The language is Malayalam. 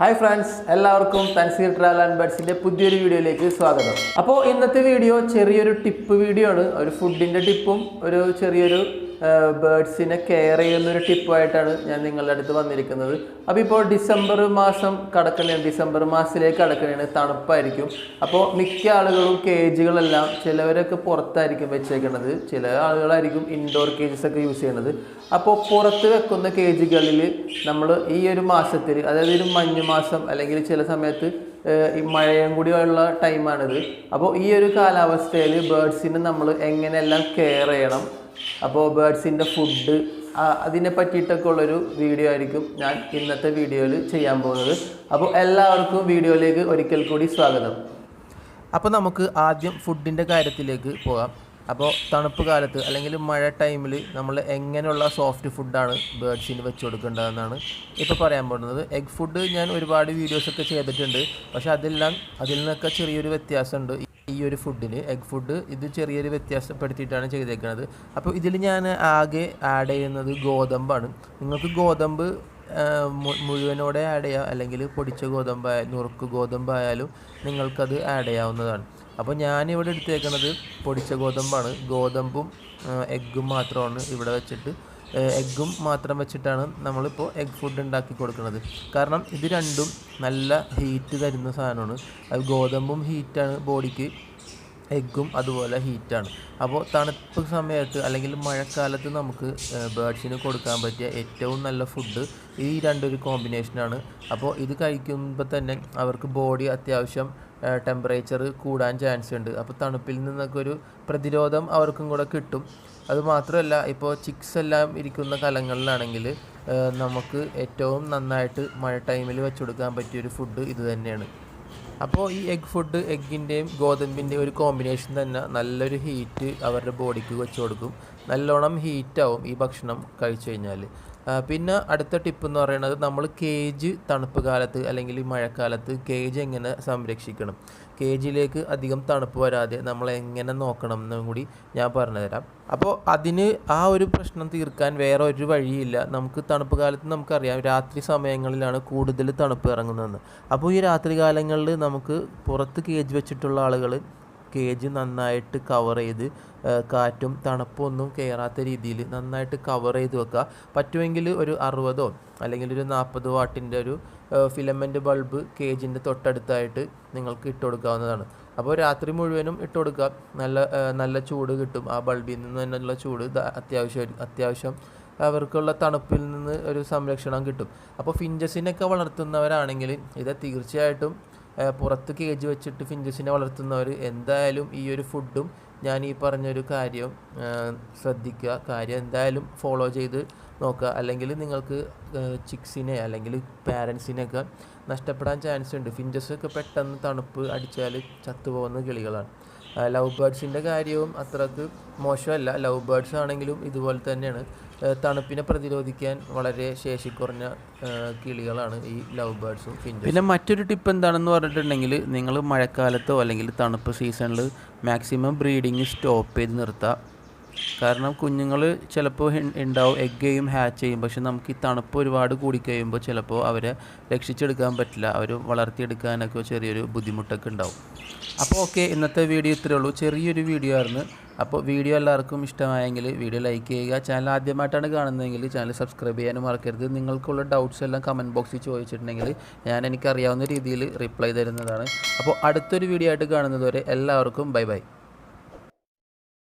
ഹായ് ഫ്രണ്ട്സ്, എല്ലാവർക്കും തൻസീർ ട്രാവൽ ആൻഡ് ബഡ്സിൻ്റെ പുതിയൊരു വീഡിയോയിലേക്ക് സ്വാഗതം. അപ്പോൾ ഇന്നത്തെ വീഡിയോ ചെറിയൊരു ടിപ്പ് വീഡിയോ ആണ്. ഒരു ഫുഡിൻ്റെ ടിപ്പും ഒരു ചെറിയൊരു ബേഡ്സിനെ കെയർ ചെയ്യുന്നൊരു ടിപ്പായിട്ടാണ് ഞാൻ നിങ്ങളുടെ അടുത്ത് വന്നിരിക്കുന്നത്. അപ്പോൾ ഇപ്പോൾ ഡിസംബർ മാസം കടക്കണേണ്, ഡിസംബർ മാസത്തിലേക്ക് കടക്കണേണ്, തണുപ്പായിരിക്കും. അപ്പോൾ മിക്ക ആളുകളും കേജുകളെല്ലാം ചിലവരൊക്കെ പുറത്തായിരിക്കും വെച്ചേക്കുന്നത്, ചില ആളുകളായിരിക്കും ഇൻഡോർ കേജസ് ഒക്കെ യൂസ് ചെയ്യുന്നത്. അപ്പോൾ പുറത്ത് വെക്കുന്ന കേജുകളിൽ നമ്മൾ ഈ ഒരു മാസത്തിൽ, അതായത് ഒരു മഞ്ഞ് മാസം അല്ലെങ്കിൽ ചില സമയത്ത് ഈ മഴയും കൂടിയുള്ള ടൈമാണിത്. അപ്പോൾ ഈ ഒരു കാലാവസ്ഥയിൽ ബേഡ്സിന് നമ്മൾ എങ്ങനെയെല്ലാം കെയർ ചെയ്യണം, അപ്പോൾ ബേഡ്സിൻ്റെ ഫുഡ്, അതിനെ പറ്റിയിട്ടൊക്കെ ഉള്ളൊരു വീഡിയോ ആയിരിക്കും ഞാൻ ഇന്നത്തെ വീഡിയോയിൽ ചെയ്യാൻ പോകുന്നത്. അപ്പോൾ എല്ലാവർക്കും വീഡിയോയിലേക്ക് ഒരിക്കൽ കൂടി സ്വാഗതം. അപ്പോൾ നമുക്ക് ആദ്യം ഫുഡിൻ്റെ കാര്യത്തിലേക്ക് പോകാം. അപ്പോൾ തണുപ്പ് കാലത്ത് അല്ലെങ്കിൽ മഴ ടൈമിൽ നമ്മൾ എങ്ങനെയുള്ള സോഫ്റ്റ് ഫുഡാണ് ബേഡ്സിന് വെച്ച് കൊടുക്കേണ്ടതെന്നാണ് ഇപ്പോൾ പറയാൻ പോകുന്നത്. എഗ് ഫുഡ് ഞാൻ ഒരുപാട് വീഡിയോസൊക്കെ ചെയ്തിട്ടുണ്ട്, പക്ഷേ അതിൽ നിന്നൊക്കെ ചെറിയൊരു വ്യത്യാസമുണ്ട്. ഈ ഒരു ഫുഡിന് എഗ് ഫുഡ് ഇത് ചെറിയൊരു വ്യത്യാസപ്പെടുത്തിയിട്ടാണ് ചെയ്തേക്കുന്നത്. അപ്പോൾ ഇതിൽ ഞാൻ ആകെ ആഡ് ചെയ്യുന്നത് ഗോതമ്പാണ്. നിങ്ങൾക്ക് ഗോതമ്പ് മുഴുവനോടെ ആഡ് ചെയ്യാം, അല്ലെങ്കിൽ പൊടിച്ച നുറുക്ക് ഗോതമ്പായാലും നിങ്ങൾക്കത് ആഡ് ചെയ്യാവുന്നതാണ്. അപ്പോൾ ഞാനിവിടെ എടുത്തേക്കുന്നത് പൊടിച്ച ഗോതമ്പാണ്. ഗോതമ്പും എഗ്ഗും മാത്രമാണ് ഇവിടെ വെച്ചിട്ട്, എഗ്ഗും മാത്രം വെച്ചിട്ടാണ് നമ്മളിപ്പോൾ എഗ് ഫുഡ് ഉണ്ടാക്കി കൊടുക്കുന്നത്. കാരണം ഇത് രണ്ടും നല്ല ഹീറ്റ് തരുന്ന സാധനമാണ്. അത് ഗോതമ്പും ഹീറ്റാണ് ബോഡിക്ക്, എഗ്ഗും അതുപോലെ ഹീറ്റാണ്. അപ്പോൾ തണുപ്പ് സമയത്ത് അല്ലെങ്കിൽ മഴക്കാലത്ത് നമുക്ക് ബേഡ്സിന് കൊടുക്കാൻ പറ്റിയ ഏറ്റവും നല്ല ഫുഡ് ഈ രണ്ടൊരു കോമ്പിനേഷനാണ്. അപ്പോൾ ഇത് കഴിക്കുമ്പോൾ തന്നെ അവർക്ക് ബോഡി അത്യാവശ്യം ടെമ്പറേച്ചർ കൂടാൻ ചാൻസ് ഉണ്ട്. അപ്പോൾ തണുപ്പിൽ നിന്നൊക്കെ ഒരു പ്രതിരോധം അവർക്കും കൂടെ കിട്ടും. അതുമാത്രമല്ല, ഇപ്പോൾ ചിക്സ് എല്ലാം ഇരിക്കുന്ന കലങ്ങളിലാണെങ്കിൽ നമുക്ക് ഏറ്റവും നന്നായിട്ട് മഴ ടൈമിൽ വെച്ച് കൊടുക്കാൻ പറ്റിയൊരു ഫുഡ് ഇത് തന്നെയാണ്. അപ്പോൾ ഈ എഗ് ഫുഡ്, എഗ്ഗിൻ്റെയും ഗോതമ്പിൻ്റെയും ഒരു കോമ്പിനേഷൻ തന്നെ നല്ലൊരു ഹീറ്റ് അവരുടെ ബോഡിക്ക് വെച്ച് കൊടുക്കും. നല്ലോണം ഹീറ്റാവും ഈ ഭക്ഷണം കഴിച്ചു കഴിഞ്ഞാൽ. പിന്നെ അടുത്ത ടിപ്പ് എന്ന് പറയുന്നത്, നമ്മൾ കേജ് തണുപ്പ് കാലത്ത് അല്ലെങ്കിൽ മഴക്കാലത്ത് കേജ് എങ്ങനെ സംരക്ഷിക്കണം, കേജിലേക്ക് അധികം തണുപ്പ് വരാതെ നമ്മൾ എങ്ങനെ നോക്കണം എന്നും കൂടി ഞാൻ പറഞ്ഞുതരാം. അപ്പോൾ അതിന് ആ ഒരു പ്രശ്നം തീർക്കാൻ വേറെ ഒരു വഴിയില്ല. നമുക്ക് തണുപ്പ് കാലത്ത് നമുക്കറിയാം രാത്രി സമയങ്ങളിലാണ് കൂടുതൽ തണുപ്പ് ഇറങ്ങുന്നതെന്ന്. അപ്പോൾ ഈ രാത്രി കാലങ്ങളിൽ നമുക്ക് പുറത്ത് കേജ് വെച്ചിട്ടുള്ള ആളുകൾ കേജ് നന്നായിട്ട് കവർ ചെയ്ത്, കാറ്റും തണുപ്പൊന്നും കയറാത്ത രീതിയിൽ നന്നായിട്ട് കവർ ചെയ്ത് വെക്കുക. പറ്റുമെങ്കിൽ ഒരു 60 അല്ലെങ്കിൽ ഒരു 40 വാട്ടിൻ്റെ ഒരു ഫിലമെൻ്റ് ബൾബ് കേജിൻ്റെ തൊട്ടടുത്തായിട്ട് നിങ്ങൾക്ക് ഇട്ട് കൊടുക്കാവുന്നതാണ്. അപ്പോൾ രാത്രി മുഴുവനും ഇട്ട് കൊടുക്കുക. നല്ല ചൂട് കിട്ടും. ആ ബൾബിൽ നിന്ന് തന്നെയുള്ള ചൂട് അത്യാവശ്യം അവർക്കുള്ള തണുപ്പിൽ നിന്ന് ഒരു സംരക്ഷണം കിട്ടും. അപ്പോൾ ഫിഞ്ചസിനൊക്കെ വളർത്തുന്നവരാണെങ്കിൽ ഇത് തീർച്ചയായിട്ടും പുറത്ത് കേജ് വെച്ചിട്ട് ഫിഞ്ചസിനെ വളർത്തുന്നവർ എന്തായാലും ഈ ഒരു ഫുഡും ഞാൻ ഈ പറഞ്ഞൊരു കാര്യം ശ്രദ്ധിക്കുക, കാര്യം എന്തായാലും ഫോളോ ചെയ്ത് നോക്കുക. അല്ലെങ്കിൽ നിങ്ങൾക്ക് ചിക്സിനെ അല്ലെങ്കിൽ പാരൻസിനെയൊക്കെ നഷ്ടപ്പെടാൻ ചാൻസ് ഉണ്ട്. ഫിഞ്ചസൊക്കെ പെട്ടെന്ന് തണുപ്പ് അടിച്ചാൽ ചത്തുപോകുന്ന കിളികളാണ്. ലവ് ബേഡ്സിൻ്റെ കാര്യവും അത്രക്ക് മോശമല്ല. ലവ് ബേഡ്സ് ആണെങ്കിലും ഇതുപോലെ തന്നെയാണ്. തണുപ്പിനെ പ്രതിരോധിക്കാൻ വളരെ ശേഷി കുറഞ്ഞ കിളികളാണ് ഈ ലവ് ബേഡ്സും ഫിഞ്ചസും. പിന്നെ മറ്റൊരു ടിപ്പ് എന്താണെന്ന് പറഞ്ഞിട്ടുണ്ടെങ്കിൽ, നിങ്ങൾ മഴക്കാലത്തോ അല്ലെങ്കിൽ തണുപ്പ് സീസണിൽ മാക്സിമം ബ്രീഡിങ് സ്റ്റോപ്പ് ചെയ്ത് നിർത്തുക. കാരണം കുഞ്ഞുങ്ങൾ ചിലപ്പോൾ ഉണ്ടാവും, എഗ് ചെയ്യും, ഹാച്ച് ചെയ്യും. പക്ഷെ നമുക്ക് ഈ തണുപ്പ് ഒരുപാട് കൂടിക്കഴിയുമ്പോൾ ചിലപ്പോൾ അവരെ രക്ഷിച്ചെടുക്കാൻ പറ്റില്ല. അവർ വളർത്തിയെടുക്കാനൊക്കെ ചെറിയൊരു ബുദ്ധിമുട്ടൊക്കെ ഉണ്ടാവും. അപ്പോൾ ഓക്കെ, ഇന്നത്തെ വീഡിയോ ഇത്രയേ ഉള്ളൂ. ചെറിയൊരു വീഡിയോ ആയിരുന്നു. അപ്പോൾ വീഡിയോ എല്ലാവർക്കും ഇഷ്ടമായെങ്കിൽ വീഡിയോ ലൈക്ക് ചെയ്യുക. ചാനൽ ആദ്യമായിട്ടാണ് കാണുന്നതെങ്കിൽ ചാനൽ സബ്സ്ക്രൈബ് ചെയ്യാനും മറക്കരുത്. നിങ്ങൾക്കുള്ള ഡൗട്ട്സ് എല്ലാം കമൻറ്റ് ബോക്സിൽ ചോദിച്ചിട്ടുണ്ടെങ്കിൽ എനിക്കറിയാവുന്ന രീതിയിൽ റിപ്ലൈ തരുന്നതാണ്. അപ്പോൾ അടുത്തൊരു വീഡിയോ ആയിട്ട് കാണുന്നതുവരെ എല്ലാവർക്കും ബൈ ബൈ.